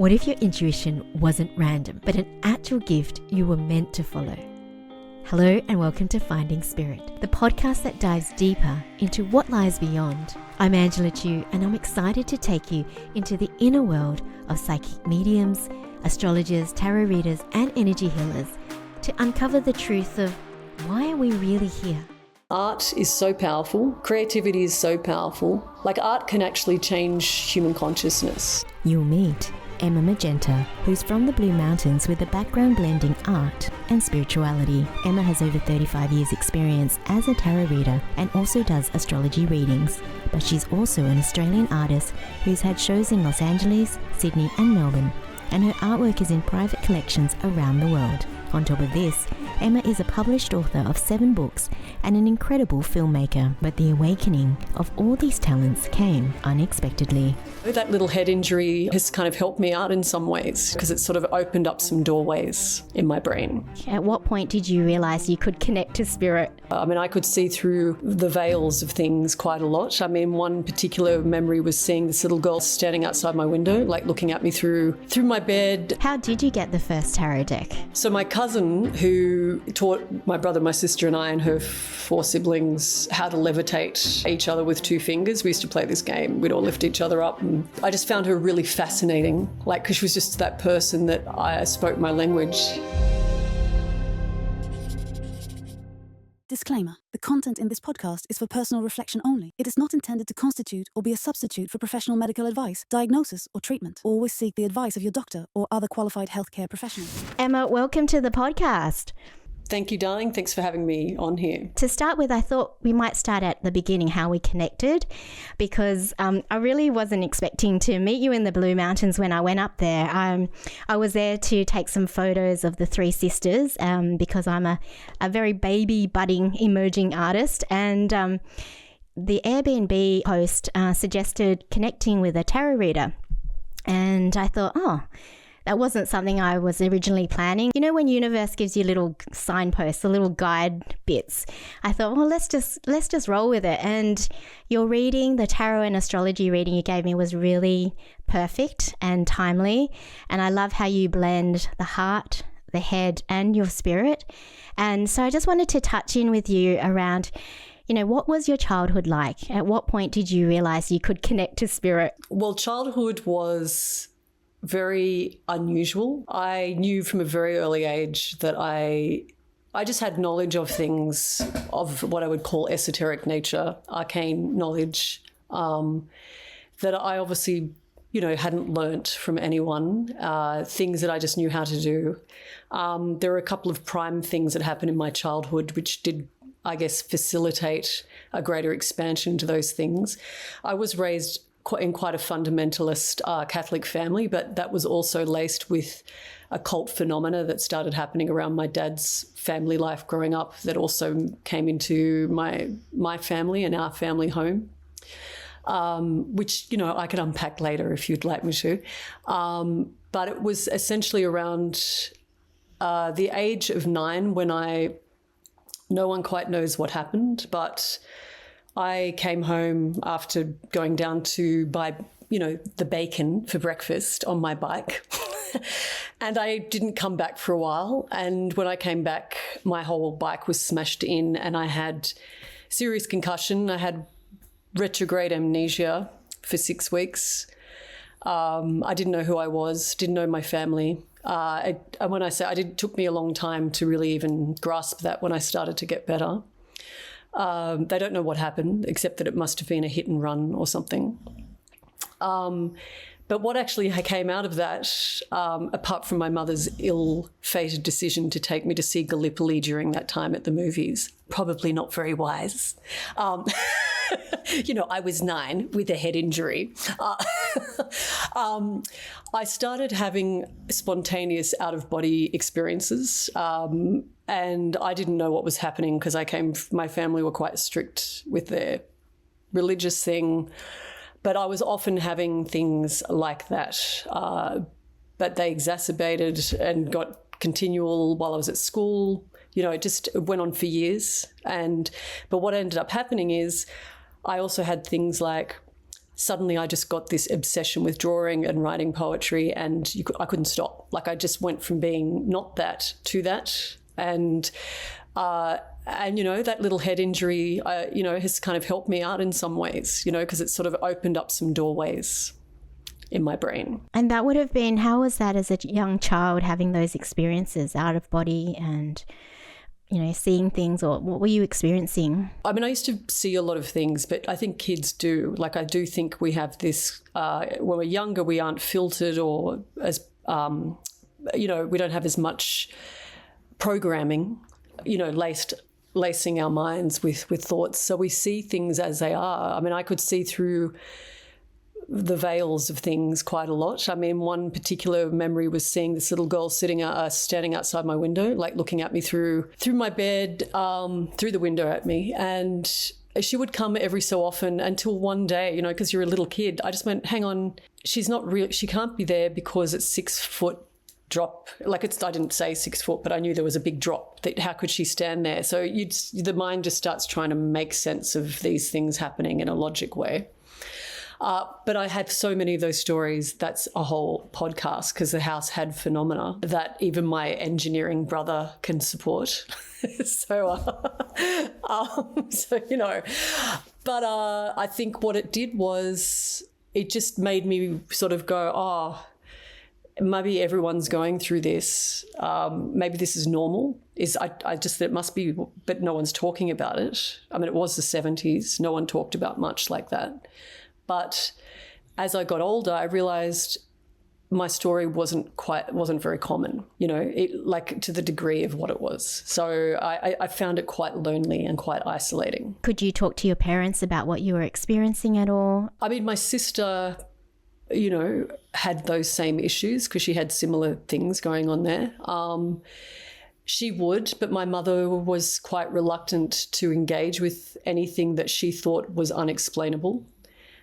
What if your intuition wasn't random, but an actual gift you were meant to follow? Hello and welcome to Finding Spirit, the podcast that dives deeper into what lies beyond. I'm Angela Chu and I'm excited to take you into the inner world of psychic mediums, astrologers, tarot readers and energy healers to uncover the truth of why are we really here? Art is so powerful. Creativity is so powerful. Like art can actually change human consciousness. You'll meet Emma Magenta, who's from the Blue Mountains with a background blending art and spirituality. Emma has over 35 years experience as a tarot reader and also does astrology readings. But she's also an Australian artist who's had shows in Los Angeles, Sydney and Melbourne, and her artwork is in private collections around the world. On top of this, Emma is a published author of 7 books and an incredible filmmaker. But the awakening of all these talents came unexpectedly. That little head injury has kind of helped me out in some ways because it sort of opened up some doorways in my brain. At what point did you realise you could connect to spirit? I could see through the veils of things quite a lot. One particular memory was seeing this little girl standing outside my window, like looking at me through my bed. How did you get the first tarot deck? So my cousin, who taught my brother, my sister and I and her 4 siblings how to levitate each other with 2 fingers. We used to play this game. We'd all lift each other up. And I just found her really fascinating, because she was just that person that I spoke my language. Disclaimer. The content in this podcast is for personal reflection only. It is not intended to constitute or be a substitute for professional medical advice, diagnosis, or treatment. Always seek the advice of your doctor or other qualified healthcare professionals. Emma, welcome to the podcast. Thank you, darling. Thanks for having me on here. To start with, I thought we might start at the beginning, how we connected, because I really wasn't expecting to meet you in the Blue Mountains when I went up there. I was there to take some photos of the 3 sisters because I'm a very baby, budding, emerging artist. And the Airbnb host suggested connecting with a tarot reader. And I thought, that wasn't something I was originally planning. You know, when universe gives you little signposts, the little guide bits, I thought, well, let's just roll with it. And your reading, the tarot and astrology reading you gave me was really perfect and timely. And I love how you blend the heart, the head and your spirit. And so I just wanted to touch in with you around, what was your childhood like? At what point did you realize you could connect to spirit? Well, childhood was very unusual. I knew from a very early age that I just had knowledge of things of what I would call esoteric nature, arcane knowledge, that I obviously, hadn't learnt from anyone, things that I just knew how to do. There were a couple of prime things that happened in my childhood which did, I guess, facilitate a greater expansion to those things. I was raised in quite a fundamentalist Catholic family, but that was also laced with occult phenomena that started happening around my dad's family life growing up that also came into my family and our family home, which, I could unpack later if you'd like me to. But it was essentially around the age of 9 when no one quite knows what happened, but I came home after going down to buy, the bacon for breakfast on my bike. And I didn't come back for a while. And when I came back, my whole bike was smashed in and I had serious concussion. I had retrograde amnesia for 6 weeks. I didn't know who I was, didn't know my family. When I say it took me a long time to really even grasp that when I started to get better. They don't know what happened, except that it must have been a hit and run or something. But what actually came out of that, apart from my mother's ill-fated decision to take me to see Gallipoli during that time at the movies, probably not very wise. I was 9 with a head injury. I started having spontaneous out-of-body experiences, and I didn't know what was happening because my family were quite strict with their religious thing, but I was often having things like that, but they exacerbated and got continual while I was at school. It went on for years. But what ended up happening is I also had things like suddenly I just got this obsession with drawing and writing poetry, and I couldn't stop. Like, I just went from being not that to that. And that little head injury, has kind of helped me out in some ways, because it sort of opened up some doorways in my brain. And that would have been, how was that as a young child, having those experiences out of body and, seeing things, or what were you experiencing? I mean, I used to see a lot of things, but I think kids do. Like, I do think we have this, when we're younger, we aren't filtered, or as, we don't have as much programming, lacing our minds with thoughts. So we see things as they are. I mean, I could see through the veils of things quite a lot. I mean, one particular memory was seeing this little girl standing outside my window, like looking at me through my bed, through the window at me. And she would come every so often until one day, because you're a little kid, I just went, hang on, she's not real. She can't be there because it's 6 foot drop. Like, I didn't say 6 foot, but I knew there was a big drop. How could she stand there? So the mind just starts trying to make sense of these things happening in a logic way. But I had so many of those stories. That's a whole podcast, because the house had phenomena that even my engineering brother can support. But I think what it did was it just made me sort of go, maybe everyone's going through this. Maybe this is normal. I just that it must be, but no one's talking about it. I mean, it was the 70s. No one talked about much like that. But as I got older, I realised my story wasn't very common, like to the degree of what it was. So I found it quite lonely and quite isolating. Could you talk to your parents about what you were experiencing at all? I mean, my sister, had those same issues because she had similar things going on there. She would, but my mother was quite reluctant to engage with anything that she thought was unexplainable.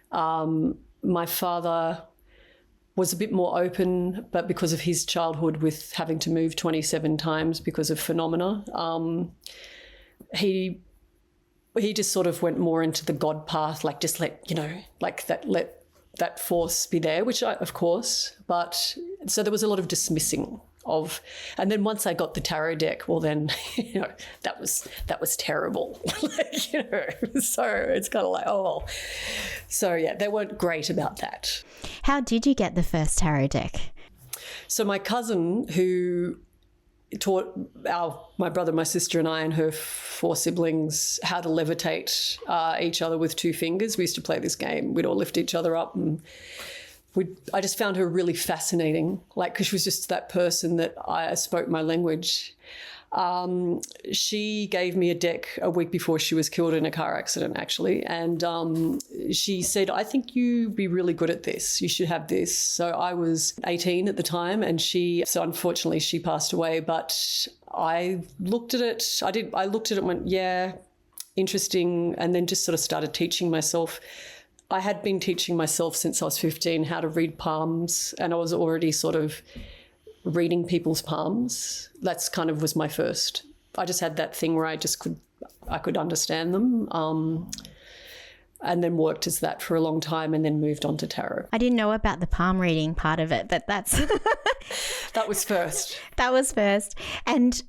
My father was a bit more open, but because of his childhood with having to move 27 times because of phenomena, he just sort of went more into the God path, like just let that force be there, which of course, but so there was a lot of dismissing of, and then once I got the tarot deck, well then, that was terrible. So it's kind of like, so yeah, they weren't great about that. How did you get the first tarot deck? So my cousin, who taught my brother, my sister and I and her 4 siblings how to levitate each other with 2 fingers. We used to play this game. We'd all lift each other up, and I just found her really fascinating, because she was just that person that I spoke my language. She gave me a deck a week before she was killed in a car accident, actually. And she said, I think you'd be really good at this. You should have this. So I was 18 at the time, and so unfortunately she passed away. But I looked at it. I looked at it and went, yeah, interesting. And then just sort of started teaching myself. I had been teaching myself since I was 15 how to read palms, and I was already sort of reading people's palms. That's kind of was my first. I just had that thing where I could understand them, and then worked as that for a long time, and then moved on to tarot. I didn't know about the palm reading part of it, but that's that was first. That was first. And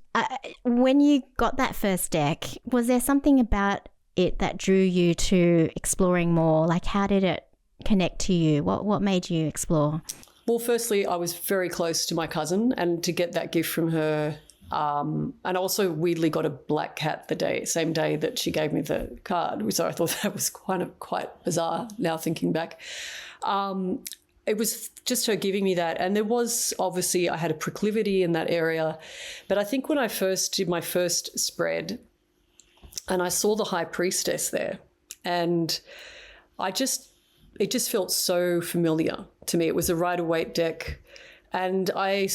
when you got that first deck, was there something about it that drew you to exploring more? Like, how did it connect to you? What made you explore? Well, firstly, I was very close to my cousin, and to get that gift from her, and I also weirdly got a black cat the same day that she gave me the card. So I thought that was quite bizarre now thinking back. It was just her giving me that. And there was, obviously, I had a proclivity in that area. But I think when I first did my first spread, and I saw the High Priestess there, and it just felt so familiar to me. It was a Rider-Waite deck, and I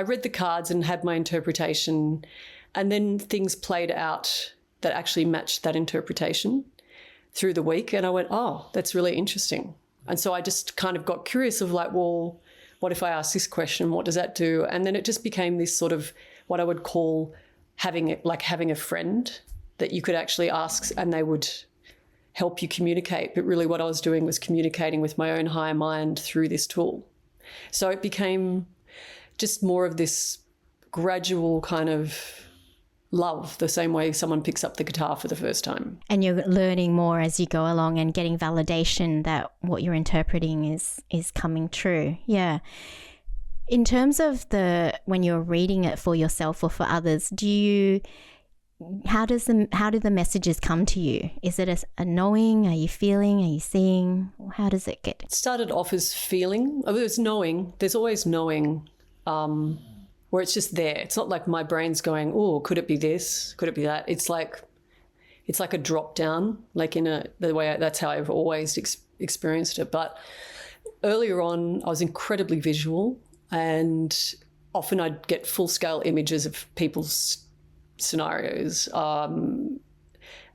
read the cards and had my interpretation, and then things played out that actually matched that interpretation through the week, and I went, oh, that's really interesting. And so I just kind of got curious of like, well, what if I ask this question? What does that do? And then it just became this sort of what I would call having a friend that you could actually ask, and they would help you communicate. But really what I was doing was communicating with my own higher mind through this tool. So it became just more of this gradual kind of love, the same way someone picks up the guitar for the first time. And you're learning more as you go along and getting validation that what you're interpreting is coming true. Yeah. In terms of when you're reading it for yourself or for others, how do the messages come to you? Is it a knowing? Are you feeling? Are you seeing? How does it get? It started off as feeling. It was knowing. There's always knowing, where it's just there. It's not like my brain's going, oh, could it be this? Could it be that? It's like a drop down, like that's how I've always experienced it. But earlier on, I was incredibly visual, and often I'd get full scale images of people's scenarios, and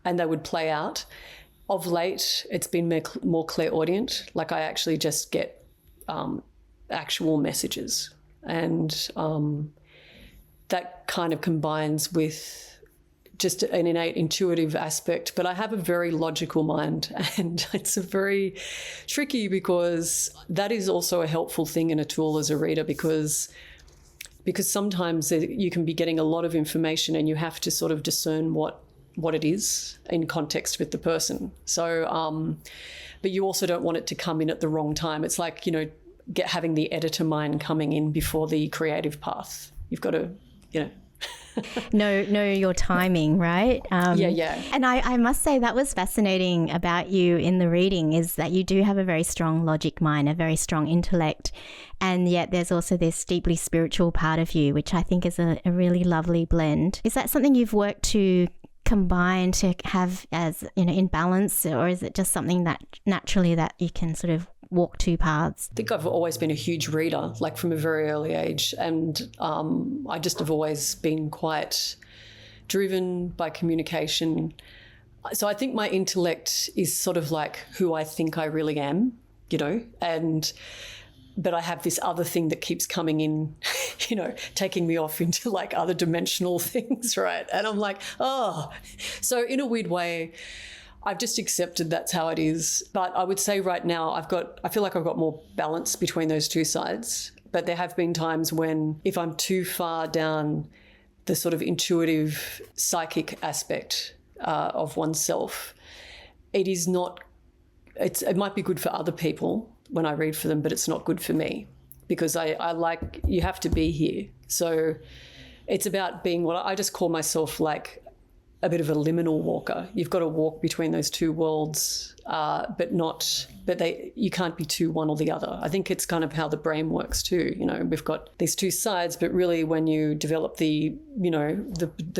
they would play out. Of late, it's been more clairaudient. Like I actually just get actual messages. And that kind of combines with just an innate intuitive aspect. But I have a very logical mind, and it's a very tricky, because that is also a helpful thing in a tool as a reader, because sometimes you can be getting a lot of information and you have to sort of discern what it is in context with the person. So, but you also don't want it to come in at the wrong time. It's like, having the editor mind coming in before the creative path. You've got to, know your timing, right? Yeah. And I must say that was fascinating about you in the reading, is that you do have a very strong logic mind, a very strong intellect, and yet there's also this deeply spiritual part of you, which I think is a really lovely blend. Is that something you've worked to combine to have as, in balance, or is it just something that naturally that you can sort of walk two paths? I think I've always been a huge reader, like from a very early age, and I just have always been quite driven by communication. So I think my intellect is sort of like who I think I really am, but I have this other thing that keeps coming in, taking me off into like other dimensional things, right? And I'm like, oh. So in a weird way, I've just accepted that's how it is. But I would say right now I feel like I've got more balance between those two sides. But there have been times when if I'm too far down the sort of intuitive psychic aspect of oneself, it might be good for other people when I read for them, but it's not good for me, because I like, you have to be here. So it's about being what I just call myself like a bit of a liminal walker. You've got to walk between those two worlds, but you can't be too one or the other. I think it's kind of how the brain works too. We've got these two sides, but really when you develop the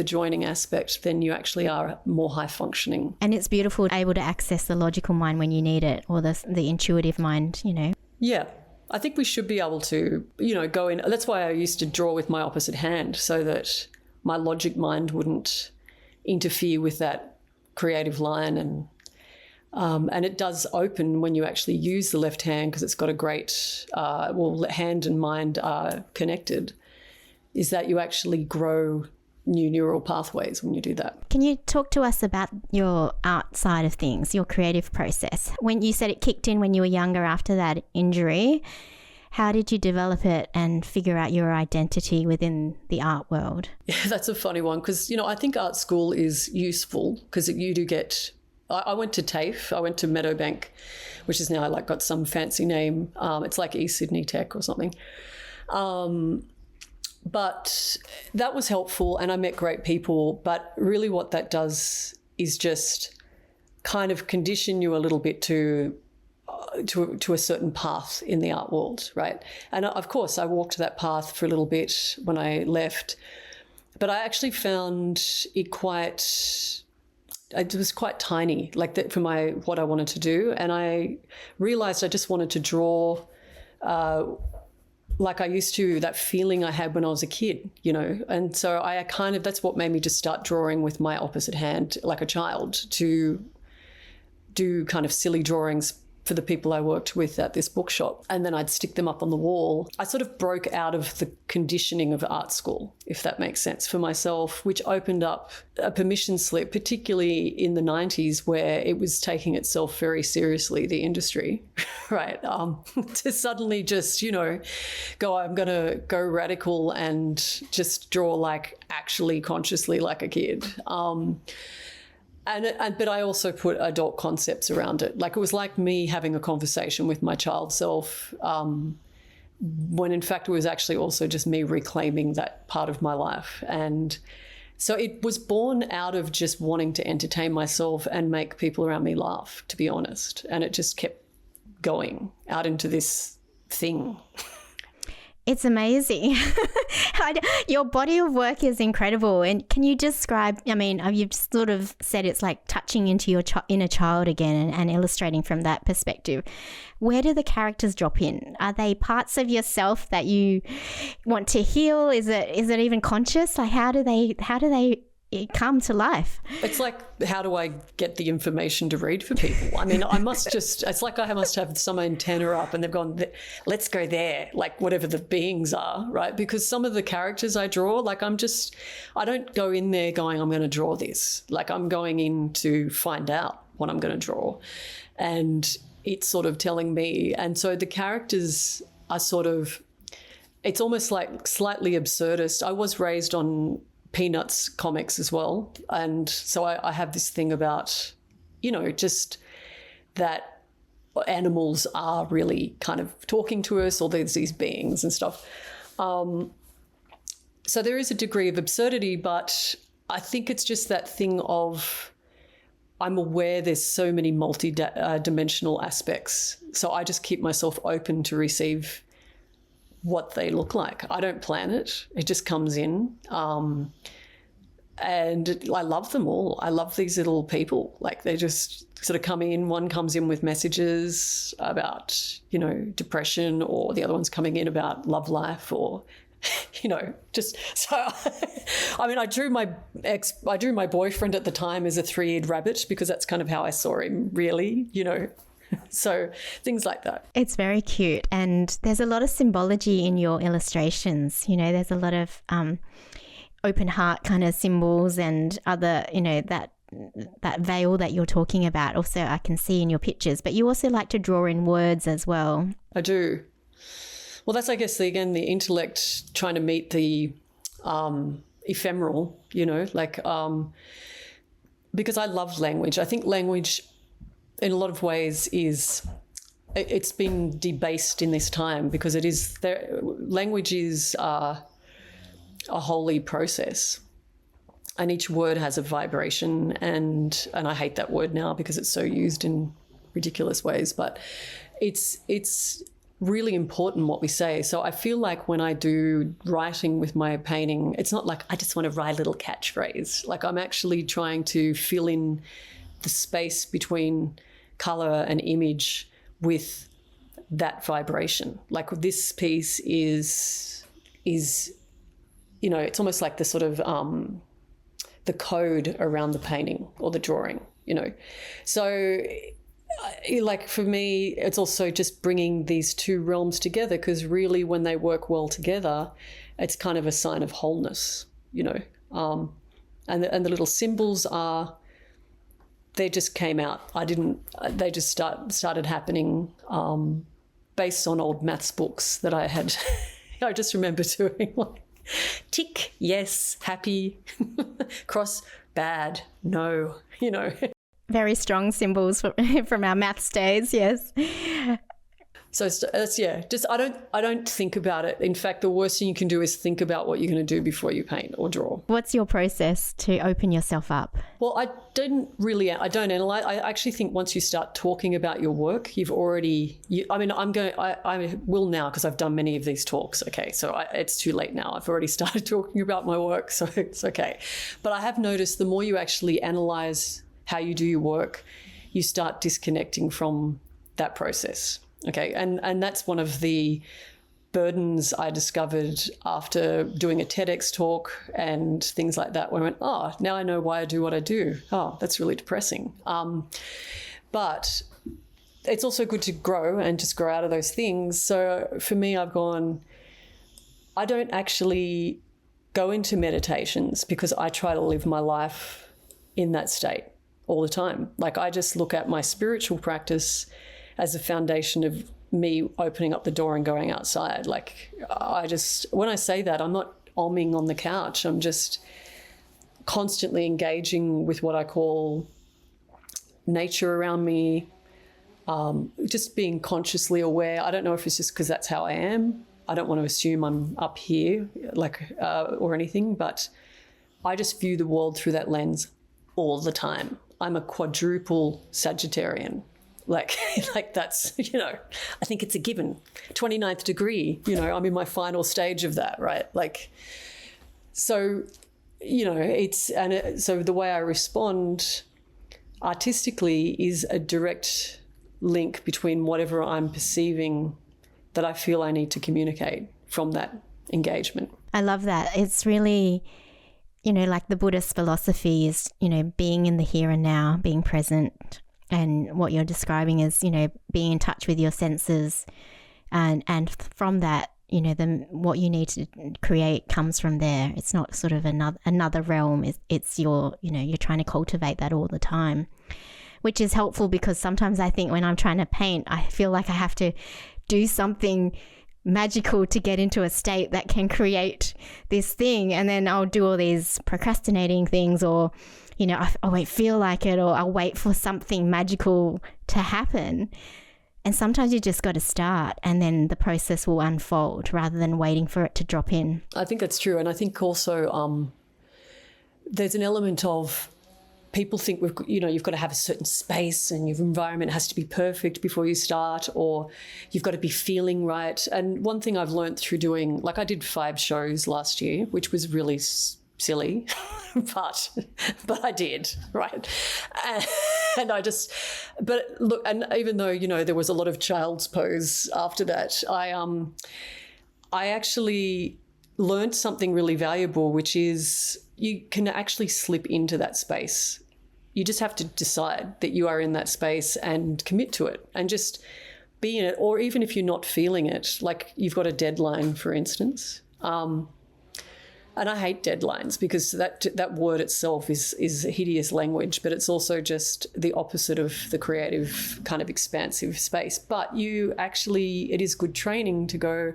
joining aspect, then you actually are more high functioning. And it's beautiful, able to access the logical mind when you need it, or the intuitive mind, Yeah. I think we should be able to, go in. That's why I used to draw with my opposite hand, so that my logic mind wouldn't interfere with that creative line, and it does open when you actually use the left hand, because it's got a great hand and mind are connected, is that you actually grow new neural pathways when you do that. Can you talk to us about your art side of things, your creative process? When you said it kicked in when you were younger after that injury, how did you develop it and figure out your identity within the art world? Yeah, that's a funny one, because, I think art school is useful because you do get... I went to TAFE, I went to Meadowbank, which is now like got some fancy name. It's like East Sydney Tech or something. But that was helpful, and I met great people. But really what that does is just kind of condition you a little bit to a certain path in the art world, right? And of course, I walked that path for a little bit when I left, but I actually found it was quite tiny, like that for what I wanted to do. And I realized I just wanted to draw like I used to, that feeling I had when I was a kid, And so that's what made me just start drawing with my opposite hand like a child, to do kind of silly drawings for the people I worked with at this bookshop, and then I'd stick them up on the wall. I sort of broke out of the conditioning of art school, if that makes sense, for myself, which opened up a permission slip, particularly in the 90s, where it was taking itself very seriously, the industry, right? To suddenly just, go, I'm going to go radical and just draw like actually consciously like a kid. But I also put adult concepts around it. Like, it was like me having a conversation with my child self, when in fact it was actually also just me reclaiming that part of my life. And so it was born out of just wanting to entertain myself and make people around me laugh, to be honest. And it just kept going out into this thing. It's amazing. Your body of work is incredible. And can you describe, you've sort of said it's like touching into your inner child again and illustrating from that perspective. Where do the characters drop in? Are they parts of yourself that you want to heal? Is it even conscious? Like, how do they come to life? It's like, how do I get the information to read for people? It's like I must have some antenna up and they've gone, let's go there, like whatever the beings are, right? Because some of the characters I draw, like I don't go in there going, I'm going to draw this. Like, I'm going in to find out what I'm going to draw. And it's sort of telling me. And so the characters are it's almost like slightly absurdist. I was raised on Peanuts comics as well. And so I have this thing about, just that animals are really kind of talking to us, or there's these beings and stuff. So there is a degree of absurdity, but I think it's just that thing of, I'm aware there's so many multi-dimensional aspects. So I just keep myself open to receive what they look like. I don't plan it. It just comes in. And I love them all. I love these little people. Like, they just sort of come in. One comes in with messages about, depression, or the other one's coming in about love life, or, just so. I drew my boyfriend at the time as a 3-eared rabbit, because that's kind of how I saw him, really, So things like that. It's very cute. And there's a lot of symbology in your illustrations. There's a lot of open heart kind of symbols and other, that veil that you're talking about. Also, I can see in your pictures. But you also like to draw in words as well. I do. Well, that's, I guess, the intellect trying to meet the ephemeral, because I love language. I think language, in a lot of ways, it's been debased in this time, because language is a holy process, and each word has a vibration, and I hate that word now because it's so used in ridiculous ways, but it's really important what we say. So I feel like when I do writing with my painting, it's not like I just want to write a little catchphrase. Like, I'm actually trying to fill in the space between color and image with that vibration. Like, this piece is it's almost like the sort of the code around the painting or the drawing, So, like, for me, it's also just bringing these two realms together, because really, when they work well together, it's kind of a sign of wholeness, and the little symbols are, they just came out. They just started happening based on old maths books that I had. I just remember doing like tick, yes, happy, cross, bad, no, Very strong symbols from our maths days, yes. So that's, just I don't think about it. In fact, the worst thing you can do is think about what you're going to do before you paint or draw. What's your process to open yourself up? Well, I don't analyze. I actually think once you start talking about your work, I will now, because I've done many of these talks. Okay, so it's too late now. I've already started talking about my work, so it's okay. But I have noticed the more you actually analyze how you do your work, you start disconnecting from that process. Okay, and that's one of the burdens I discovered after doing a TEDx talk and things like that, where I went, now I know why I do what I do. Oh, that's really depressing. But it's also good to grow and just grow out of those things. So for me, I don't actually go into meditations because I try to live my life in that state all the time. Like, I just look at my spiritual practice as a foundation of me opening up the door and going outside. Like, when I say that, I'm not omming on the couch. I'm just constantly engaging with what I call nature around me, just being consciously aware. I don't know if it's just because that's how I am. I don't want to assume I'm up here, or anything, but I just view the world through that lens all the time. I'm a quadruple Sagittarian. Like that's, I think it's a given. 29th degree, I'm in my final stage of that, right? Like, so, so the way I respond artistically is a direct link between whatever I'm perceiving that I feel I need to communicate from that engagement. I love that. It's really, like the Buddhist philosophy is, being in the here and now, being present. And what you're describing is, being in touch with your senses. And from that, what you need to create comes from there. It's not sort of another realm. It's you're trying to cultivate that all the time, which is helpful because sometimes I think when I'm trying to paint, I feel like I have to do something magical to get into a state that can create this thing. And then I'll do all these procrastinating things, or, I won't feel like it, or I'll wait for something magical to happen. And sometimes you just got to start and then the process will unfold rather than waiting for it to drop in. I think that's true. And I think also there's an element of people think you've got to have a certain space and your environment has to be perfect before you start, or you've got to be feeling right. And one thing I've learned through doing, like, I did 5 shows last year, which was really silly, but I did, right? And but look, and even though, there was a lot of child's pose after that, I actually learned something really valuable, which is you can actually slip into that space. You just have to decide that you are in that space and commit to it and just be in it. Or even if you're not feeling it, like you've got a deadline, for instance. And I hate deadlines because that word itself is a hideous language, but it's also just the opposite of the creative kind of expansive space. But it is good training to go,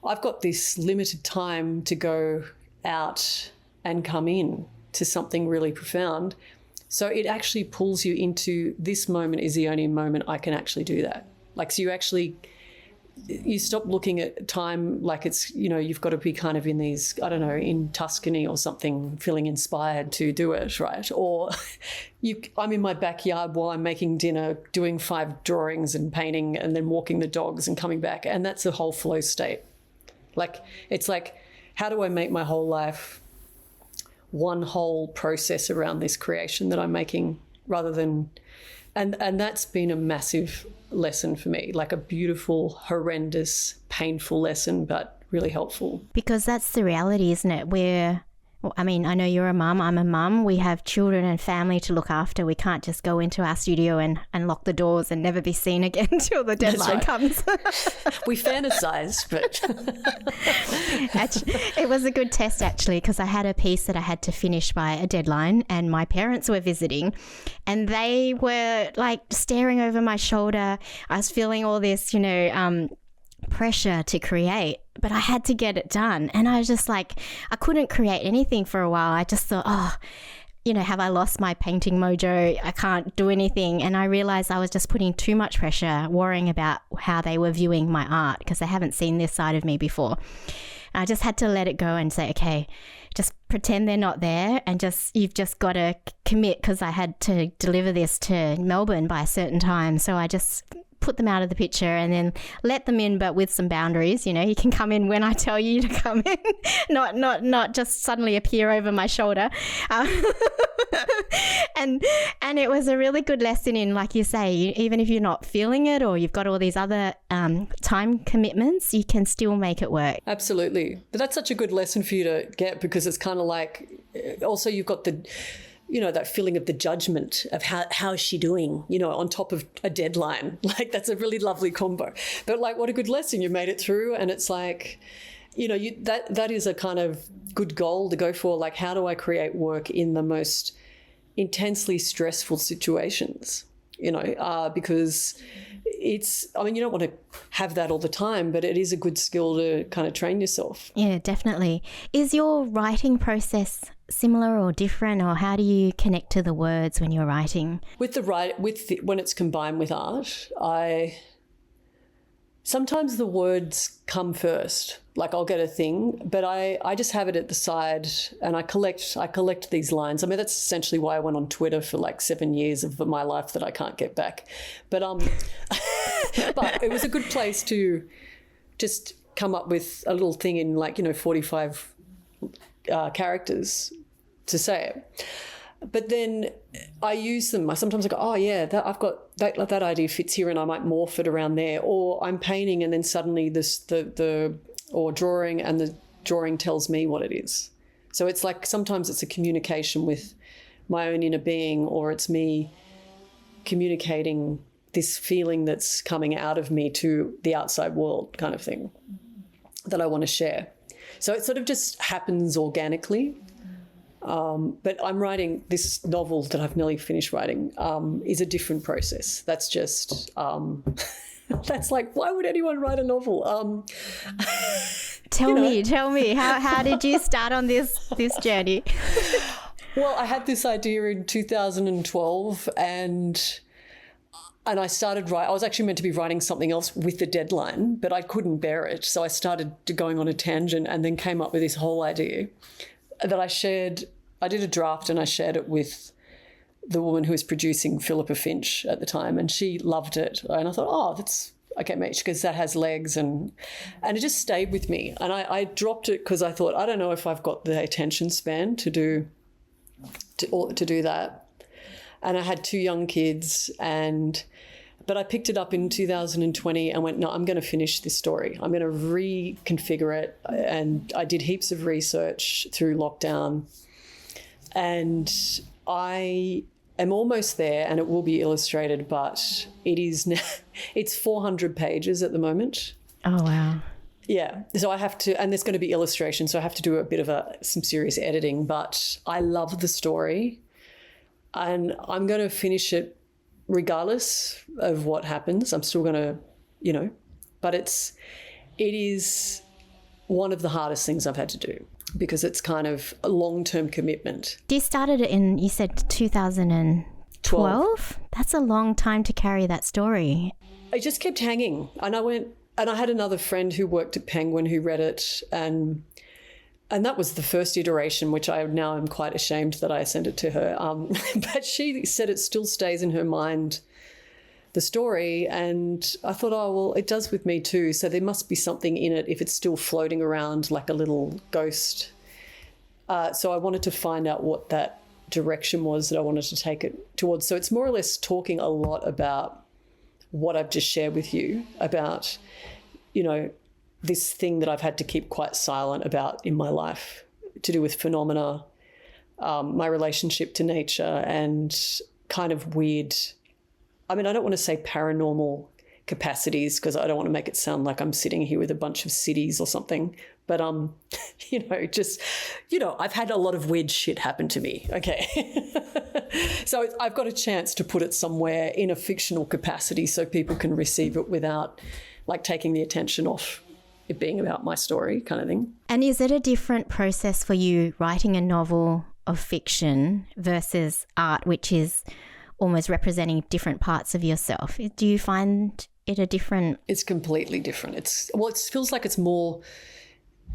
I've got this limited time to go out and come in to something really profound. So it actually pulls you into this moment is the only moment I can actually do that. Like, so you stop looking at time like it's, you've got to be kind of in these, I don't know, in Tuscany or something, feeling inspired to do it, right? Or I'm in my backyard while I'm making dinner, doing 5 drawings and painting and then walking the dogs and coming back. And that's a whole flow state. Like, it's like, how do I make my whole life one whole process around this creation that I'm making, rather than, and that's been a massive lesson for me, like a beautiful, horrendous, painful lesson, but really helpful. Because that's the reality, isn't it? I know you're a mum, I'm a mum. We have children and family to look after. We can't just go into our studio and lock the doors and never be seen again until the deadline comes. We fantasize, but... Actually, it was a good test, actually, because I had a piece that I had to finish by a deadline and my parents were visiting and they were like staring over my shoulder. I was feeling all this, pressure to create, but I had to get it done. And I was just like, I couldn't create anything for a while. I just thought, have I lost my painting mojo? I can't do anything. And I realized I was just putting too much pressure, worrying about how they were viewing my art because they haven't seen this side of me before. I just had to let it go and say, okay, just pretend they're not there and you've just got to commit, because I had to deliver this to Melbourne by a certain time. So I just put them out of the picture and then let them in, but with some boundaries. You can come in when I tell you to come in, not just suddenly appear over my shoulder. And it was a really good lesson in, like you say, even if you're not feeling it or you've got all these other time commitments, you can still make it work. Absolutely. But that's such a good lesson for you to get, because it's kind of like, also you've got that feeling of the judgment of how is she doing, on top of a deadline. Like, that's a really lovely combo. But like, what a good lesson, you made it through. And it's like, that is a kind of good goal to go for. Like, how do I create work in the most intensely stressful situations? Because you don't want to have that all the time, but it is a good skill to kind of train yourself. Yeah, definitely. Is your writing process similar or different, or how do you connect to the words when you're writing? When it's combined with art, sometimes the words come first. Like, I'll get a thing, but I just have it at the side, and I collect these lines. I mean, that's essentially why I went on Twitter for like 7 years of my life that I can't get back. But but it was a good place to just come up with a little thing in 45 characters to say it. But then I use them. Sometimes I go, oh yeah, I've got that idea fits here, and I might morph it around there. Or I'm painting, and then suddenly or drawing, and the drawing tells me what it is. So it's like, sometimes it's a communication with my own inner being, or it's me communicating this feeling that's coming out of me to the outside world, kind of thing, that I want to share. So it sort of just happens organically. But I'm writing this novel that I've nearly finished writing, is a different process. That's just, that's like, why would anyone write a novel? Tell me, how did you start on this journey? Well, I had this idea in 2012, and I started writing. I was actually meant to be writing something else with the deadline, but I couldn't bear it. So I started going on a tangent, and then came up with this whole idea that I shared. I did a draft, and I shared it with the woman who was producing, Philippa Finch, at the time, and she loved it. And I thought, oh, that's okay, mate, because that has legs, and it just stayed with me. And I dropped it because I thought, I don't know if I've got the attention span to do that. And I had 2 young kids, but I picked it up in 2020 and went, no, I'm going to finish this story. I'm going to reconfigure it. And I did heaps of research through lockdown, and I am almost there, and it will be illustrated, but it's 400 pages at the moment. Oh, wow. Yeah. So I have to, and there's going to be illustration, so I have to do a bit of some serious editing, but I love the story, and I'm going to finish it regardless of what happens. I'm still going to, but it is one of the hardest things I've had to do, because it's kind of a long-term commitment. You started it in, you said 2012? That's a long time to carry that story. It just kept hanging. And I had another friend who worked at Penguin who read it, and that was the first iteration, which I now am quite ashamed that I sent it to her. But she said it still stays in her mind, the story. And I thought, oh, well, it does with me too. So there must be something in it if it's still floating around like a little ghost. So I wanted to find out what that direction was that I wanted to take it towards. So it's more or less talking a lot about what I've just shared with you about, this thing that I've had to keep quite silent about in my life, to do with phenomena, my relationship to nature, and kind of weird, I don't want to say paranormal capacities, because I don't want to make it sound like I'm sitting here with a bunch of cities or something. But, I've had a lot of weird shit happen to me. Okay. So I've got a chance to put it somewhere in a fictional capacity so people can receive it without like taking the attention off it being about my story, kind of thing. And is it a different process for you writing a novel of fiction versus art, which is almost representing different parts of yourself? Do you find it a different? It's completely different. It feels like it's more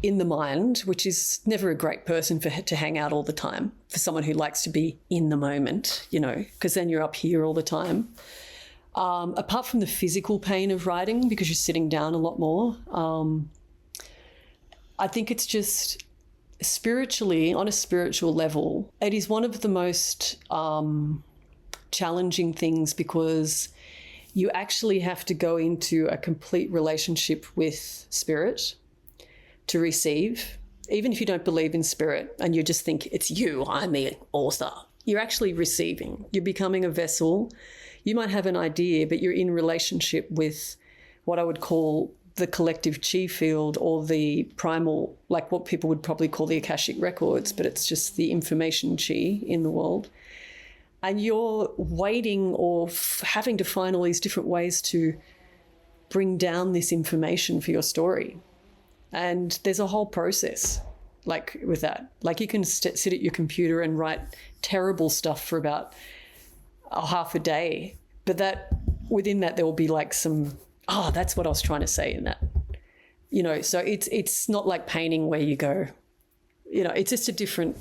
in the mind, which is never a great person to hang out all the time, for someone who likes to be in the moment, because then you're up here all the time. Apart from the physical pain of writing, because you're sitting down a lot more, I think it's just spiritually, on a spiritual level, it is one of the most challenging things, because you actually have to go into a complete relationship with spirit to receive, even if you don't believe in spirit and you just think it's you, I'm the author, you're actually receiving. You're becoming a vessel. You might have an idea, but you're in relationship with what I would call the collective chi field, or the primal, like what people would probably call the Akashic records, but it's just the information chi in the world. And you're waiting or having to find all these different ways to bring down this information for your story. And there's a whole process like with that. Like you can sit at your computer and write terrible stuff for about half a day, but that within that there will be like some, oh, that's what I was trying to say in that. You know, so it's not like painting where you go, you know, it's just a different,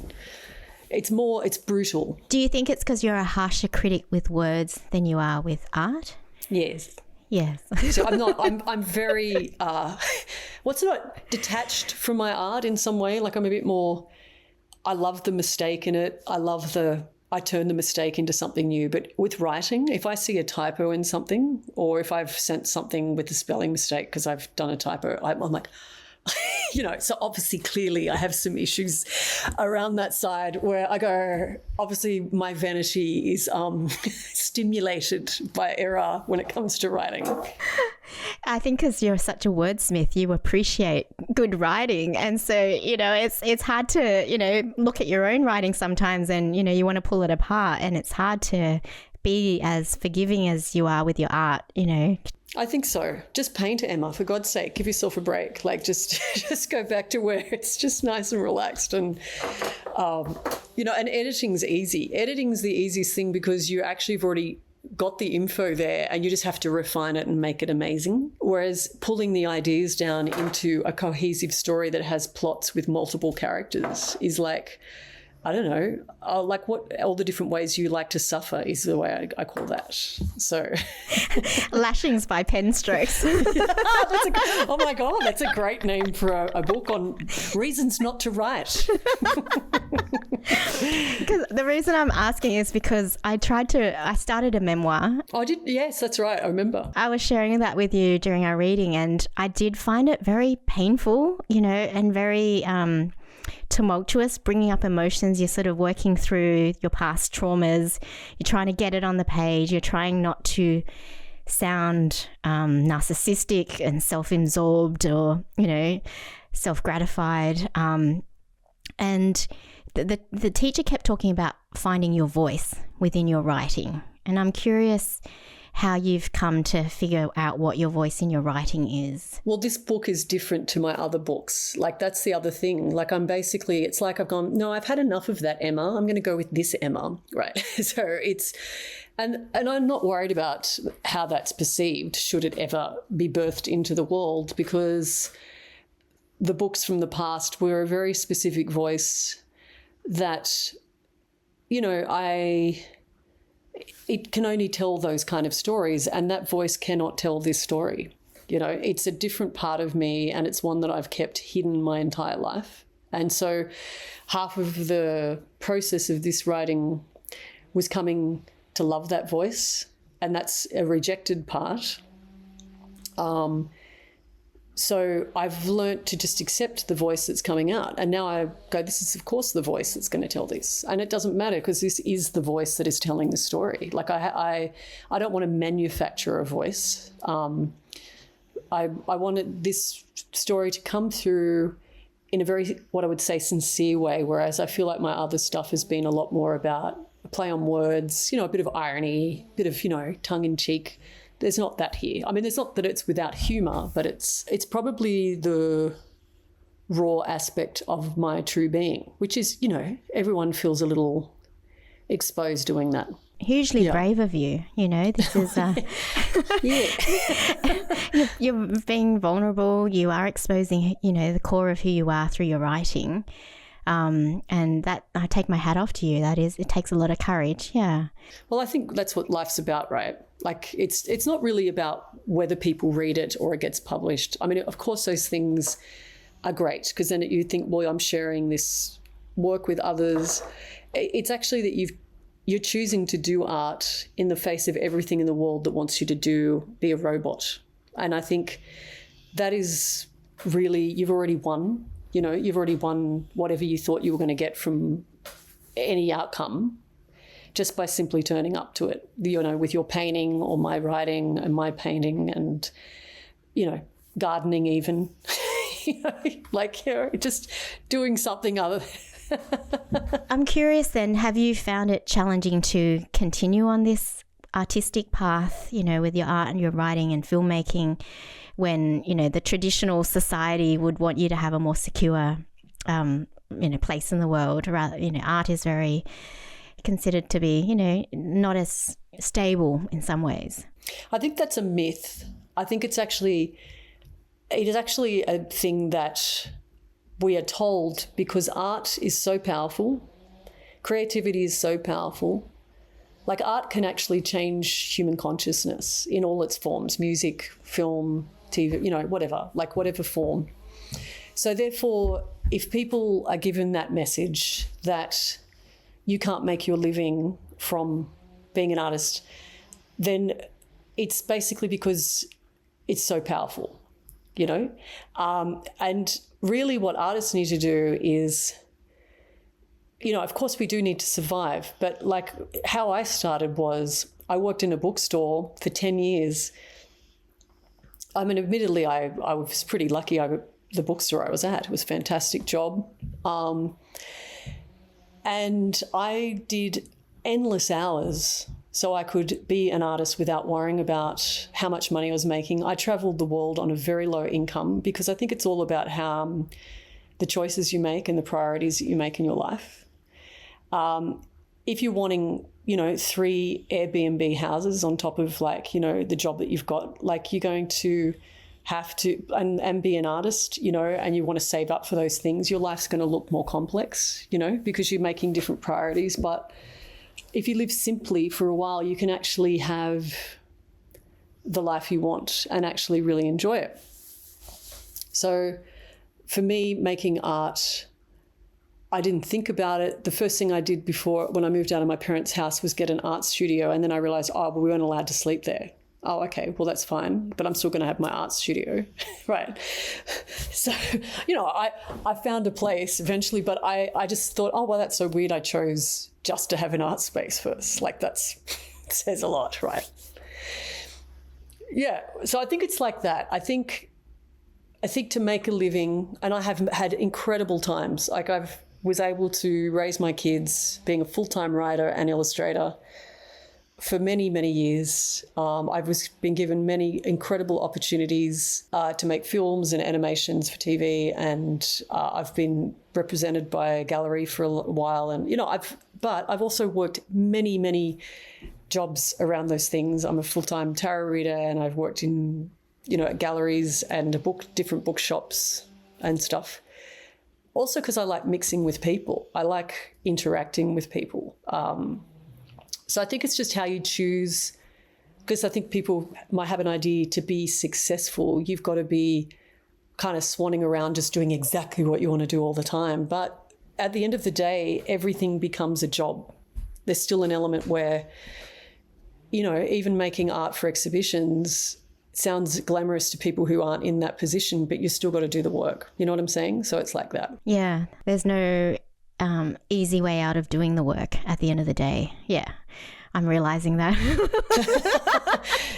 it's brutal. Do you think it's because you're a harsher critic with words than you are with art? Yes. Yes. So I'm very, detached from my art in some way. Like I'm a bit more, I love the mistake in it. I turn the mistake into something new. But with writing, if I see a typo in something, or if I've sent something with a spelling mistake because I've done a typo, I'm like, you know, so obviously clearly I have some issues around that side where I go, obviously my vanity is stimulated by error when it comes to writing. I think because you're such a wordsmith, you appreciate good writing. And so, you know, it's hard to, you know, look at your own writing sometimes and, you know, you want to pull it apart, and it's hard to be as forgiving as you are with your art, you know. I think so. Just paint, Emma, for God's sake. Give yourself a break. Like just go back to where it's just nice and relaxed. And, you know, and editing's easy. Editing's the easiest thing because you actually have already got the info there and you just have to refine it and make it amazing. Whereas pulling the ideas down into a cohesive story that has plots with multiple characters is like, I don't know, like what all the different ways you like to suffer is the way I call that. So Lashings by pen strokes. Oh my God, that's a great name for a book on reasons not to write. Because the reason I'm asking is because I started a memoir. Oh, I did? Yes, that's right. I remember. I was sharing that with you during our reading, and I did find it very painful, you know, and very tumultuous, bringing up emotions. You're sort of working through your past traumas. You're trying to get it on the page. You're trying not to sound narcissistic and self-absorbed or, you know, self-gratified. And the teacher kept talking about finding your voice within your writing. And I'm curious how you've come to figure out what your voice in your writing is. Well, this book is different to my other books. Like, that's the other thing. Like, it's like I've gone, no, I've had enough of that Emma. I'm going to go with this Emma, right? So it's, and I'm not worried about how that's perceived should it ever be birthed into the world, because the books from the past were a very specific voice that, you know, it can only tell those kind of stories, and that voice cannot tell this story. You know, it's a different part of me, and it's one that I've kept hidden my entire life. And so half of the process of this writing was coming to love that voice, and that's a rejected part. So I've learnt to just accept the voice that's coming out. And now I go, this is, of course, the voice that's going to tell this. And it doesn't matter, because this is the voice that is telling the story. Like I don't want to manufacture a voice. I wanted this story to come through in a very, what I would say, sincere way, whereas I feel like my other stuff has been a lot more about a play on words, you know, a bit of irony, a bit of, you know, tongue-in-cheek. There's not that here. I mean, it's not that it's without humour, but it's probably the raw aspect of my true being, which is, you know, everyone feels a little exposed doing that. Hugely brave of you, you know. This is you're being vulnerable. You are exposing, you know, the core of who you are through your writing. And that, I take my hat off to you. That is, it takes a lot of courage. Yeah. Well, I think that's what life's about, right? Like it's not really about whether people read it or it gets published. I mean, of course, those things are great, because then you think, well, I'm sharing this work with others. It's actually that you're choosing to do art in the face of everything in the world that wants you to be a robot. And I think that is really, you've already won. You know, you've already won whatever you thought you were going to get from any outcome. just by simply turning up to it, with your painting or my writing and my painting and, gardening even, just doing something other. I'm curious then, have you found it challenging to continue on this artistic path, with your art and your writing and filmmaking when, the traditional society would want you to have a more secure, place in the world? Rather, art is very considered to be, not as stable in some ways. I think that's a myth. I think it is actually a thing that we are told because art is so powerful, creativity is so powerful. Like art can actually change human consciousness in all its forms, music, film, TV, whatever form. So therefore, if people are given that message that you can't make your living from being an artist, then it's basically because it's so powerful, and really what artists need to do is, of course we do need to survive, but like how I started was I worked in a bookstore for 10 years. I mean, admittedly, I was pretty lucky. The bookstore I was at, it was a fantastic job. And I did endless hours so I could be an artist without worrying about how much money I was making. I traveled the world on a very low income because I think it's all about how the choices you make and the priorities that you make in your life. If you're wanting, 3 Airbnb houses on top of the job that you've got, you're going to have to and be an artist, and you want to save up for those things, your life's going to look more complex, because you're making different priorities. But if you live simply for a while, you can actually have the life you want and actually really enjoy it. So for me, making art, I didn't think about it. The first thing I did when I moved out of my parents' house was get an art studio, and then I realised, we weren't allowed to sleep there. Oh, okay, well, that's fine, but I'm still going to have my art studio, right? So, I found a place eventually, but I just thought, that's so weird. I chose just to have an art space first. That's says a lot, right? Yeah, so I think it's like that. I think to make a living, and I have had incredible times. I was able to raise my kids being a full-time writer and illustrator for many, many years. I've been given many incredible opportunities to make films and animations for TV, and I've been represented by a gallery for a while. And, but I've also worked many, many jobs around those things. I'm a full-time tarot reader, and I've worked in, galleries and different bookshops and stuff. Also because I like mixing with people. I like interacting with people. So I think it's just how you choose, because I think people might have an idea to be successful, you've got to be kind of swanning around just doing exactly what you want to do all the time. But at the end of the day, everything becomes a job. There's still an element where, even making art for exhibitions sounds glamorous to people who aren't in that position, but you still got to do the work. You know what I'm saying? So it's like that. Yeah, there's no easy way out of doing the work at the end of the day. Yeah, I'm realizing that.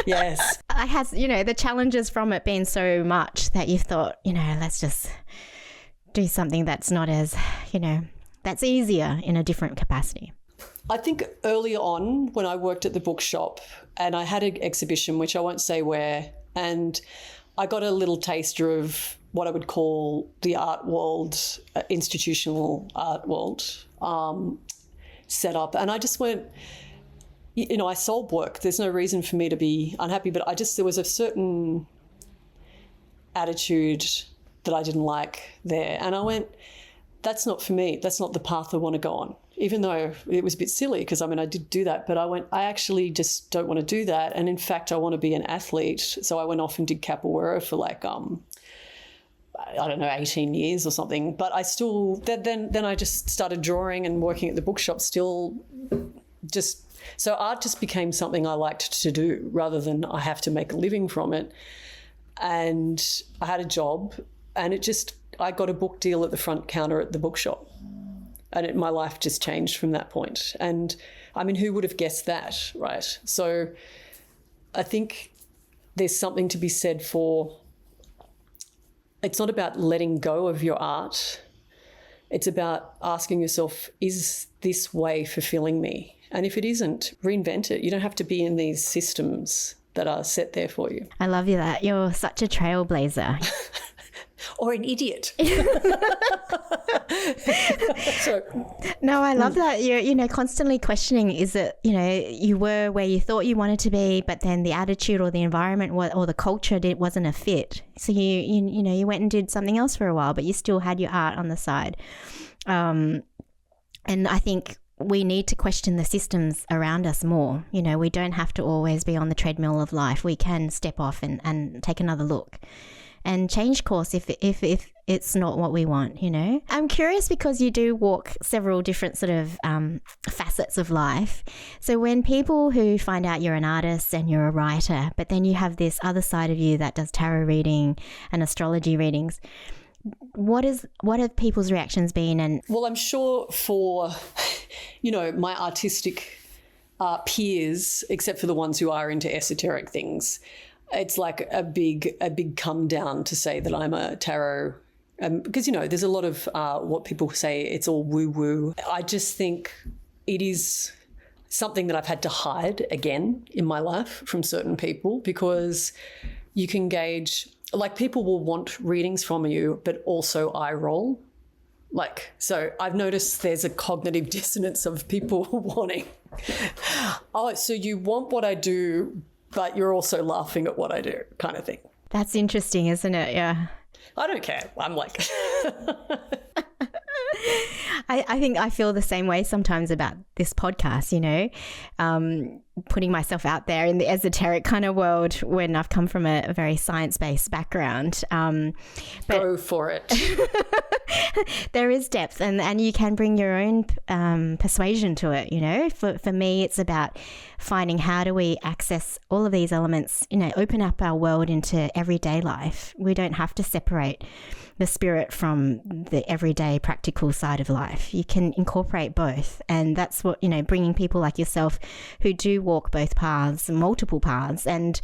Yes. I had, the challenges from it being so much that you thought, let's just do something that's not as, that's easier in a different capacity. I think early on when I worked at the bookshop and I had an exhibition, which I won't say where, and I got a little taster of what I would call the art world, institutional art world set up. And I just went, I sold work. There's no reason for me to be unhappy, but there was a certain attitude that I didn't like there. And I went, that's not for me. That's not the path I want to go on. Even though it was a bit silly because, I did do that, but I went, I actually just don't want to do that. And in fact, I want to be an athlete. So I went off and did capoeira for 18 years or something. But I still, then I just started drawing and working at the bookshop so art just became something I liked to do rather than I have to make a living from it. And I had a job and I got a book deal at the front counter at the bookshop. And my life just changed from that point. And I mean, who would have guessed that, right? So I think there's something to be said for, it's not about letting go of your art. It's about asking yourself, is this way fulfilling me? And if it isn't, reinvent it. You don't have to be in these systems that are set there for you. I love you that. You're such a trailblazer. Or an idiot. So, no, I love that. You're constantly questioning, is it, you were where you thought you wanted to be, but then the attitude or the environment or the culture wasn't a fit. So you went and did something else for a while, but you still had your art on the side. And I think we need to question the systems around us more. We don't have to always be on the treadmill of life. We can step off and take another look and change course if it's not what we want, I'm curious because you do walk several different sort of facets of life. So when people who find out you're an artist and you're a writer, but then you have this other side of you that does tarot reading and astrology readings, what have people's reactions been? And well, I'm sure for, my artistic peers, except for the ones who are into esoteric things, it's like a big come down to say that I'm a tarot, because, there's a lot of what people say, it's all woo-woo. I just think it is something that I've had to hide again in my life from certain people, because you can gauge, like, people will want readings from you, but also eye roll. Like, so I've noticed there's a cognitive dissonance of people wanting, oh, so you want what I do, but you're also laughing at what I do, kind of thing. That's interesting, isn't it? Yeah. I don't care. I'm like... I think I feel the same way sometimes about this podcast, putting myself out there in the esoteric kind of world when I've come from a very science-based background. But go for it. There is depth and you can bring your own persuasion to it, For me, it's about finding how do we access all of these elements, open up our world into everyday life. We don't have to separate the spirit from the everyday practical side of life. You can incorporate both. And that's what, bringing people like yourself who do walk both paths, multiple paths, and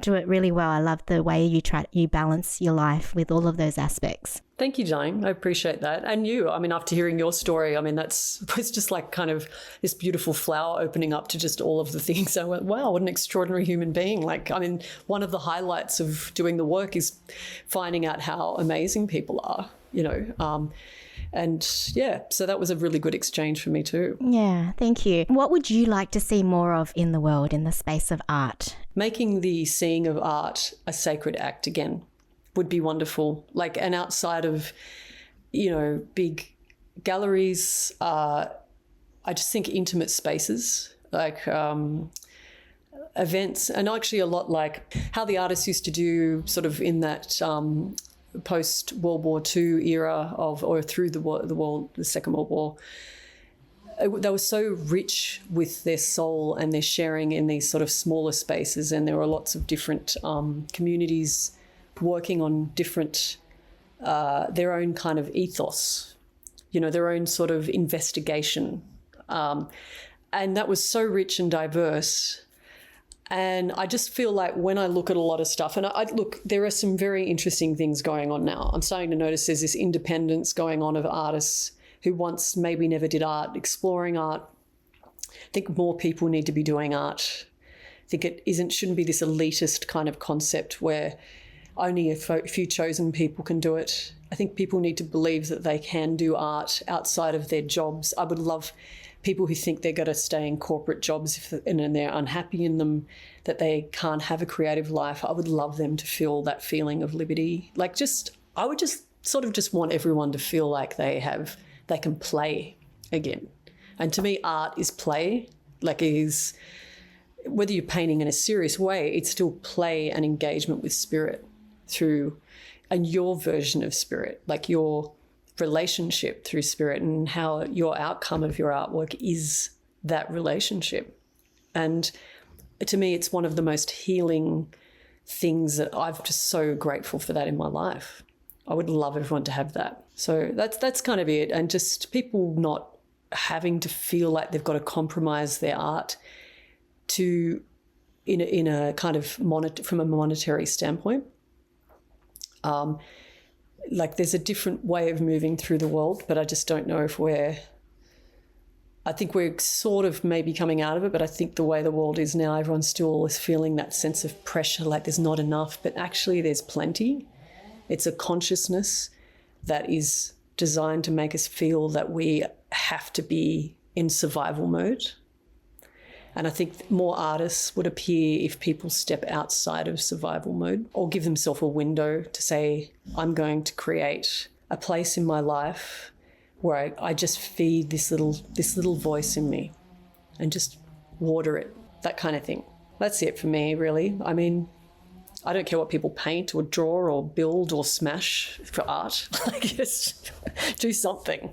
do it really well. I love the way you balance your life with all of those aspects. Thank you, Jane. I appreciate that. And you, after hearing your story, it's just like kind of this beautiful flower opening up to just all of the things. I went, wow, what an extraordinary human being. One of the highlights of doing the work is finding out how amazing people are, and yeah, so that was a really good exchange for me too. Yeah, thank you. What would you like to see more of in the world in the space of art? Making the seeing of art a sacred act again would be wonderful. And outside of, big galleries, I just think intimate spaces, events, and actually a lot like how the artists used to do sort of in that post-World War II era or through the Second World War. They were so rich with their soul and their sharing in these sort of smaller spaces, and there were lots of different communities working on different, their own kind of ethos, their own sort of investigation. And that was so rich and diverse. And I just feel like when I look at a lot of stuff, and look, there are some very interesting things going on now. I'm starting to notice there's this independence going on of artists who once maybe never did art, exploring art. I think more people need to be doing art. I think it shouldn't be this elitist kind of concept where only a few chosen people can do it. I think people need to believe that they can do art outside of their jobs. I would love people who think they're going to stay in corporate jobs and they're unhappy in them, that they can't have a creative life. I would love them to feel that feeling of liberty. I would just sort of just want everyone to feel like they can play again. And to me, art is play. It is, whether you're painting in a serious way, it's still play and engagement with spirit through, and your version of spirit, your relationship through spirit, and how your outcome of your artwork is that relationship. And to me, it's one of the most healing things that I'm just so grateful for that in my life. I would love everyone to have that. So that's kind of it. And just people not having to feel like they've got to compromise their art to in a kind of from a monetary standpoint. Like there's a different way of moving through the world, but I just don't know if I think we're sort of maybe coming out of it, but I think the way the world is now, everyone still is feeling that sense of pressure, like there's not enough, but actually there's plenty. It's a consciousness that is designed to make us feel that we have to be in survival mode. And I think more artists would appear if people step outside of survival mode or give themselves a window to say, I'm going to create a place in my life where I just feed this little voice in me and just water it, that kind of thing. That's it for me, really. I mean, I don't care what people paint or draw or build or smash for art. Like, just do something.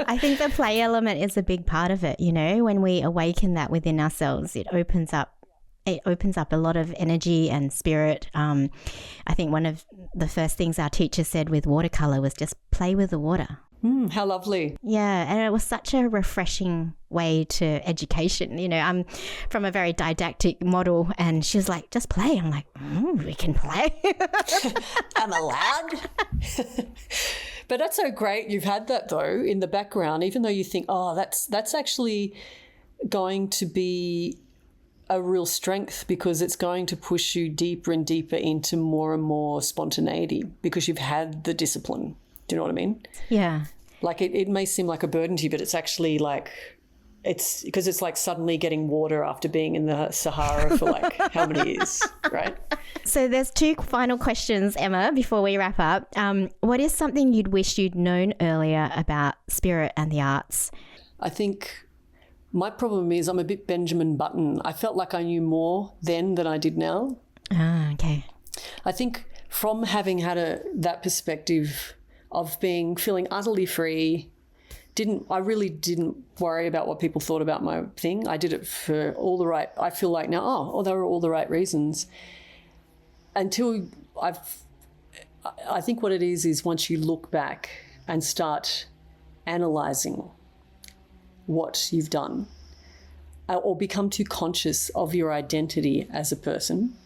I think the play element is a big part of it. You know, when we awaken that within ourselves, it opens up a lot of energy and spirit. I think one of the first things our teacher said with watercolor was just play with the water. How lovely. Yeah, and it was such a refreshing way to education. You know, I'm from a very didactic model, and she was like, just play. I'm like, we can play. I'm allowed. But that's so great. You've had that, though, in the background, even though you think, oh, that's actually going to be a real strength, because it's going to push you deeper and deeper into more and more spontaneity because you've had the discipline. Do you know what I mean? Yeah. Like it may seem like a burden to you, but it's actually like, it's because it's like suddenly getting water after being in the Sahara for like how many years, right? So there's two final questions, Emma, before we wrap up. What is something you'd wish you'd known earlier about spirit and the arts? I think my problem is I'm a bit Benjamin Button. I felt like I knew more then than I did now. Ah, okay. I think from having had that perspective of feeling utterly free, I really didn't worry about what people thought about my thing. I did it for all the right, I feel like now, they were all the right reasons. Until I think what it is once you look back and start analysing what you've done, or become too conscious of your identity as a person,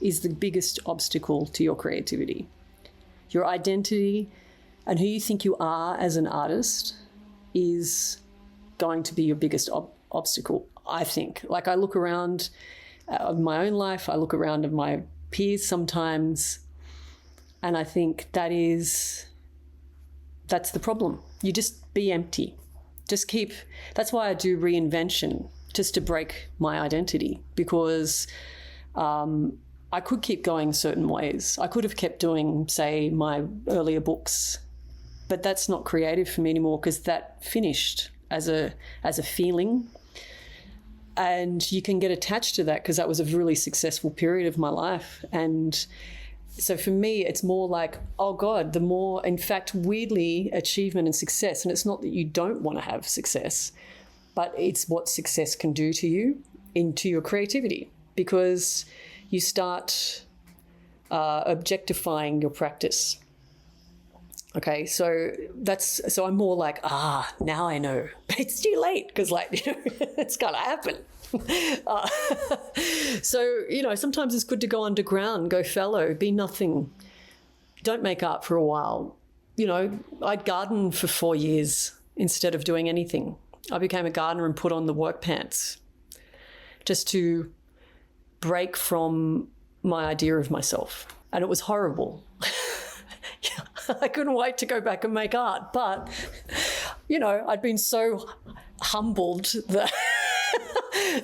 is the biggest obstacle to your creativity. Your identity and who you think you are as an artist is going to be your biggest obstacle, I think. Like, I look around of my own life, I look around of my peers sometimes, and I think that's the problem. You just be empty. That's why I do reinvention, just to break my identity, because I could keep going certain ways. I could have kept doing, say, my earlier books, but that's not creative for me anymore, because that finished as a feeling. And you can get attached to that because that was a really successful period of my life. And so for me, it's more like, oh God, the more, in fact, weirdly, achievement and success. And it's not that you don't want to have success, but it's what success can do to you, into your creativity, because you start objectifying your practice. Okay, so I'm more like, now I know. But it's too late, because it's going to happen. So, sometimes it's good to go underground, go fallow, be nothing. Don't make art for a while. I'd garden for 4 years instead of doing anything. I became a gardener and put on the work pants just to break from my idea of myself. And it was horrible. I couldn't wait to go back and make art. But, I'd been so humbled that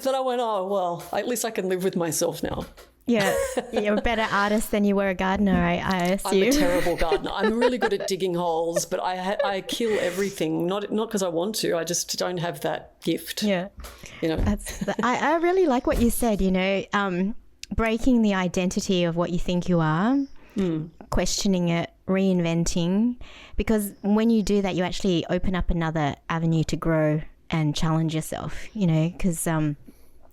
that I went, oh, well, at least I can live with myself now. Yeah, you're a better artist than you were a gardener, I assume. I'm a terrible gardener. I'm really good at digging holes, but I kill everything, not because I want to. I just don't have that gift. Yeah. I really like what you said, breaking the identity of what you think you are, questioning it, reinventing, because when you do that, you actually open up another avenue to grow and challenge yourself, because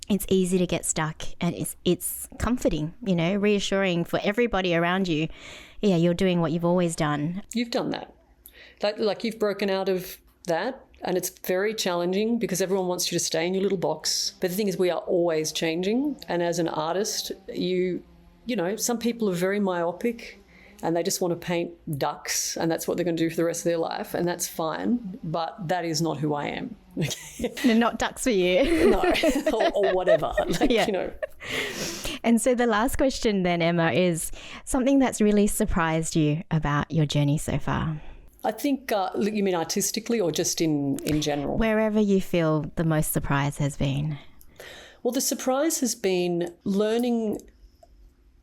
it's easy to get stuck, and it's comforting, reassuring for everybody around you. Yeah, you're doing what you've always done. You've done that. Like, you've broken out of that and it's very challenging because everyone wants you to stay in your little box. But the thing is, we are always changing. And as an artist, you know, some people are very myopic and they just want to paint ducks, and that's what they're going to do for the rest of their life, and that's fine. But that is not who I am. They're not ducks for you. No, or whatever. Like, yeah. You know. And so the last question then, Emma, is something that's really surprised you about your journey so far. I think, you mean artistically or just in general? Wherever you feel the most surprise has been. Well, the surprise has been learning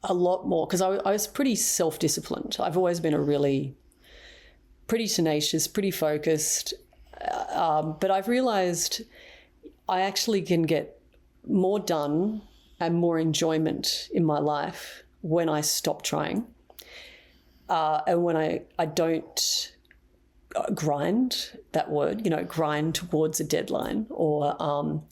a lot more, because I was pretty self-disciplined. I've always been a really pretty tenacious, pretty focused, but I've realised I actually can get more done and more enjoyment in my life when I stop trying, and when I don't grind, that word, you know, grind towards a deadline, or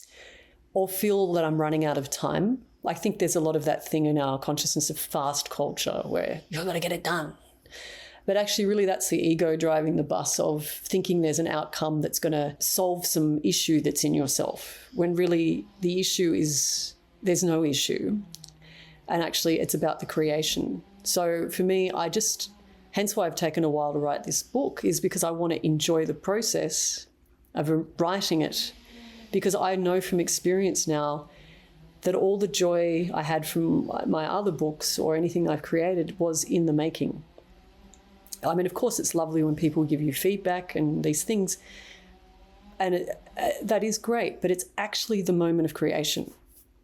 feel that I'm running out of time. I think there's a lot of that thing in our consciousness of fast culture where you've got to get it done. But actually, really, that's the ego driving the bus of thinking there's an outcome that's going to solve some issue that's in yourself, when really the issue is there's no issue. And actually, it's about the creation. So for me, hence why I've taken a while to write this book, is because I want to enjoy the process of writing it, because I know from experience now that all the joy I had from my other books or anything I've created was in the making. I mean, of course, it's lovely when people give you feedback and these things, and that is great, but it's actually the moment of creation.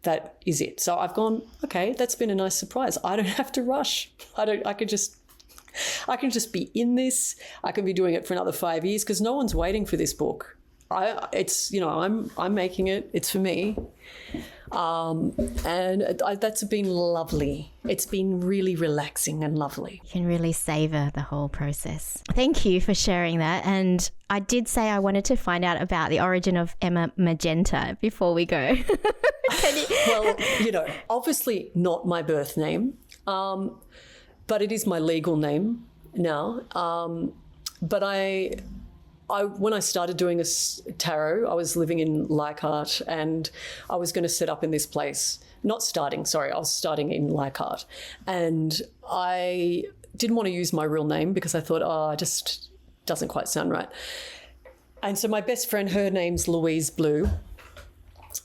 That is it. So I've gone, okay, that's been a nice surprise. I don't have to rush. I can just be in this. I can be doing it for another 5 years, because no one's waiting for this book. I'm making it. It's for me. And that's been lovely. It's been really relaxing and lovely. You can really savor the whole process. Thank you for sharing that. And I did say I wanted to find out about the origin of Emma Magenta before we go. Well, you know, obviously not my birth name, but it is my legal name now. But when I started doing a tarot, I was living in Leichhardt, and I was going to set up in this place. I was starting in Leichhardt. And I didn't want to use my real name because I thought, it just doesn't quite sound right. And so my best friend, her name's Louise Blue.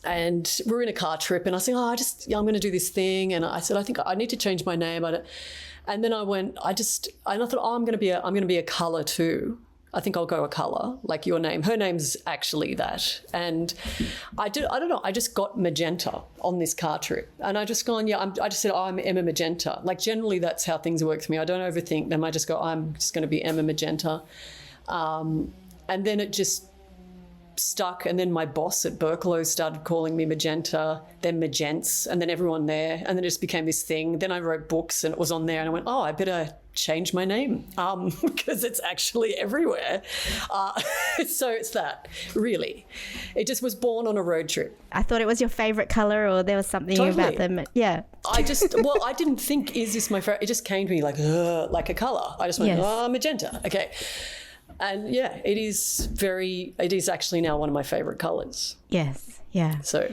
And we were in a car trip, and I said, I'm going to do this thing. And I said, I think I need to change my name. And then I thought, I'm going to be a colour too. I think I'll go a colour, like your name. Her name's actually that. And I don't know, I just got Magenta on this car trip. And I just gone, I just said, I'm Emma Magenta. Like, generally that's how things work for me. I don't overthink them. I just go, I'm just going to be Emma Magenta. And then it just stuck. And then my boss at Berkeley started calling me Magenta, then Magents, and then everyone there. And then it just became this thing. Then I wrote books and it was on there, and I went, I better change my name, because it's actually everywhere. So it's that, really. It just was born on a road trip. I thought it was your favourite colour, or there was something about them. Yeah. I didn't think, is this my favourite? It just came to me like a colour. I just went, magenta. Okay. And yeah, it is actually now one of my favourite colours. Yes. Yeah. So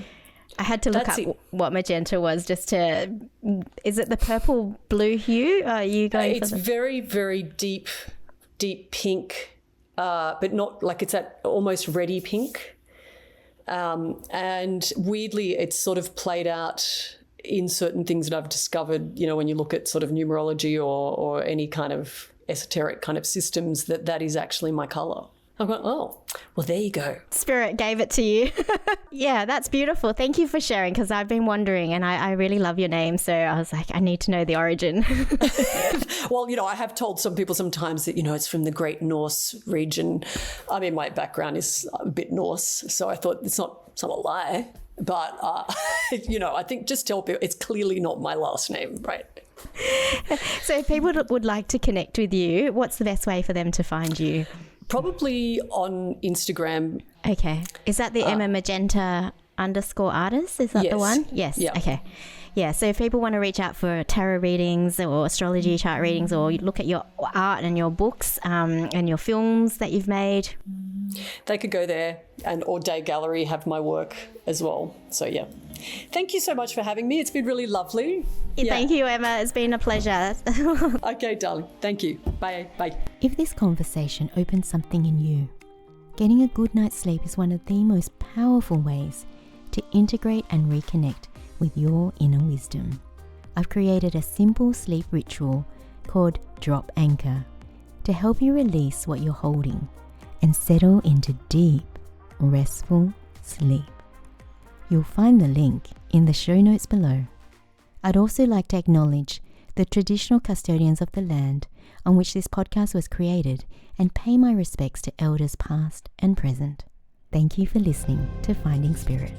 I had to look up what magenta was is it the purple blue hue? Are you going It's very, very deep pink, but not like, it's that almost reddy pink. And weirdly, it's sort of played out in certain things that I've discovered, you know, when you look at sort of numerology or any kind of esoteric kind of systems, that is actually my colour. I'm going, well, there you go. Spirit gave it to you. Yeah, that's beautiful. Thank you for sharing, because I've been wondering, and I really love your name. So I was like, I need to know the origin. Well, you know, I have told some people sometimes that, you know, it's from the Great Norse region. I mean, my background is a bit Norse, so I thought it's not a lie. But, you know, I think just tell people it's clearly not my last name, right? So if people would like to connect with you, what's the best way for them to find you? Probably on Instagram. Okay. Is that the Emma Magenta _artist? Is that the one? Yes. Yeah. Okay. Yeah. So if people want to reach out for tarot readings or astrology chart readings, or look at your art and your books and your films that you've made, they could go there, and or Day Gallery have my work as well. So yeah, thank you so much for having me. It's been really lovely. Thank you, Emma. It's been a pleasure. Okay, darling. Thank you. Bye. If this conversation opened something in you, getting a good night's sleep is one of the most powerful ways to integrate and reconnect with your inner wisdom. I've created a simple sleep ritual called Drop Anchor to help you release what you're holding and settle into deep, restful sleep. You'll find the link in the show notes below. I'd also like to acknowledge the traditional custodians of the land on which this podcast was created and pay my respects to elders past and present. Thank you for listening to Finding Spirit.